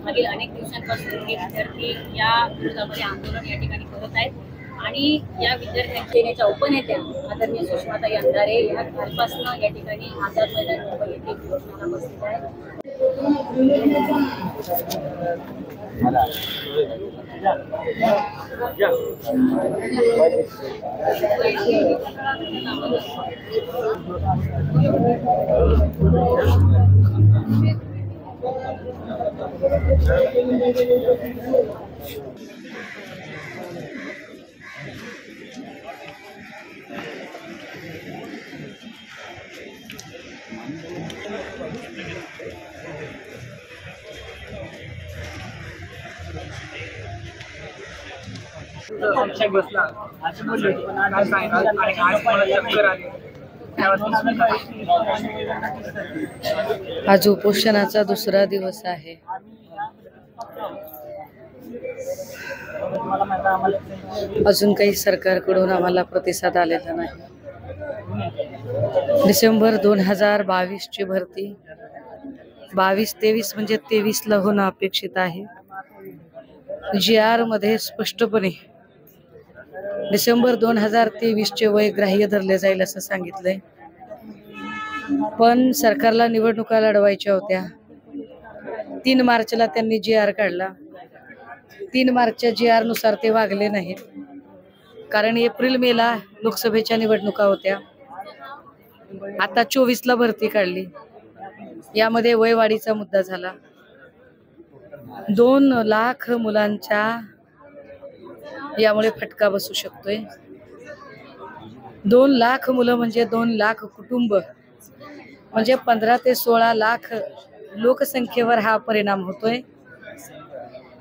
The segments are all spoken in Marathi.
मागील अनेक दिवसांपासून हे विद्यार्थी या विरोधामध्ये आंदोलन या ठिकाणी करत आहेत आणि या विद्यार्थ्यांच्या उपनेत्या आदरणीय सुषमाताई अंधारे या कालपासून या ठिकाणी आझाद मैदान मुंबई येथे उपोषणाला बसलेल्या आहेत. आज उपोषणाचा दुसरा दिवस आहे. अजून काही सरकारकडून आम्हाला प्रतिसाद आलेला नाही. डिसेंबर 2022 ची भरती 22-23 म्हणजे 23 ला होणं अपेक्षित आहे. GR मध्ये स्पष्टपणे डिसेंबर 2023 चे वय ग्राह्य धरले जाईल असं सांगितलंय. पण सरकारला निवडणुका लढवायच्या होत्या. 3 मार्चला त्यांनी GR काढला. 3 मार्चच्या GR नुसार ते वागले नाहीत, कारण एप्रिल-मे ला लोकसभेच्या निवडणुका होत्या. आता 24 ला भरती काढली. यामध्ये वयवाढीचा मुद्दा झाला. 2 लाख मुलांच्या यामुळे फटका बसू शकतोय. 2 लाख मुलं म्हणजे 2 लाख कुटुंब, म्हणजे 15 ते 16 लाख लोकसंख्येवर हा परिणाम होतोय.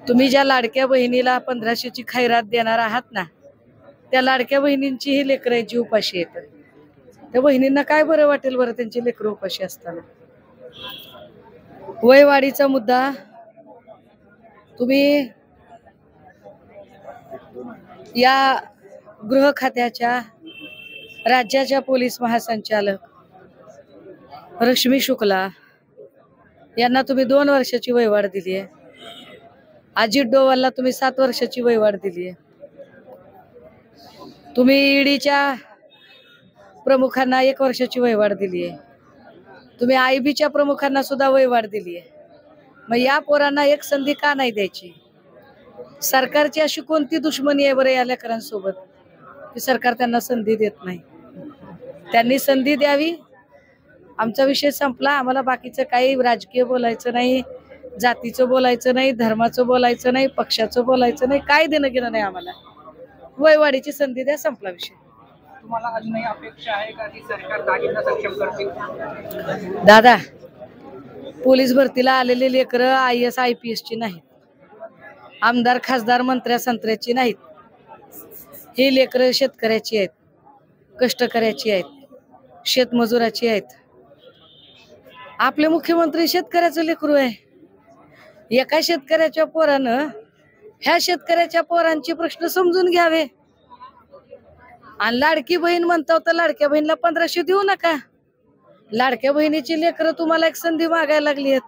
तुम्ही ज्या लाडक्या बहिणीला 1500ची खैरात देणार आहात ना, त्या लाडक्या बहिणींची ही लेकरं जी उपाशी येतात, त्या बहिणींना काय बरं वाटेल बरं त्यांची लेकरं उपाशी असताना. वयवाढीचा मुद्दा तुम्ही या गृह खात्याच्या राज्याच्या पोलीस महासंचालक रश्मी शुक्ला यांना तुम्ही 2 वर्षाची वयवाढ दिली आहे. अजित डोवालला तुम्ही 7 वर्षाची वयवाढ दिली आहे. तुम्ही ईडीच्या प्रमुखांना 1 वर्षाची वयवाढ दिली आहे. तुम्ही IB च्या प्रमुखांना सुद्धा वयवाढ दिली आहे. मग या पोरांना एक संधी का नाही द्यायची? सरकारची अशी कोणती दुश्मनी आहे बरं या लेकरांसोबत की सरकार त्यांना संधी देत नाही? त्यांनी संधी द्यावी. आमचा विषय संपला. आम्हाला बाकीचं काही राजकीय बोलायचं नाही, जातीचं बोलायचं नाही, धर्माचं बोलायचं नाही, पक्षाचं बोलायचं नाही, काय देणं घेणं नाही आम्हाला. वयवाढीची संधी द्या, संपला विषय. तुम्हाला अजूनही अपेक्षा आहे का की सरकार दागींना सक्षम करतील? दादा, पोलीस भरतीला आलेले लेकरं IAS IPS ची नाहीत. आमदार खासदार मंत्र्या संत्र्याची नाहीत. हे लेकरं शेतकऱ्याची आहेत, कष्टकऱ्याची आहेत, शेतमजुराची आहेत. आपले मुख्यमंत्री शेतकऱ्याचं लेकरू आहे. एका शेतकऱ्याच्या पोरानं ह्या शेतकऱ्याच्या पोरांचे प्रश्न समजून घ्यावे. आणि लाडकी बहीण म्हणता तर लाडक्या बहिणीला 1500 देऊ नका. लाडक्या बहिणीची लेकरं तुम्हाला एक संधी मागायला लागली आहेत,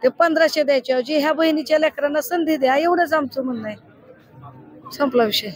ते 1500 द्यायच्या ऐवजी ह्या बहिणीच्या लेकरांना संधी द्या, एवढंच आमचं म्हणणं आहे. संपला विषय.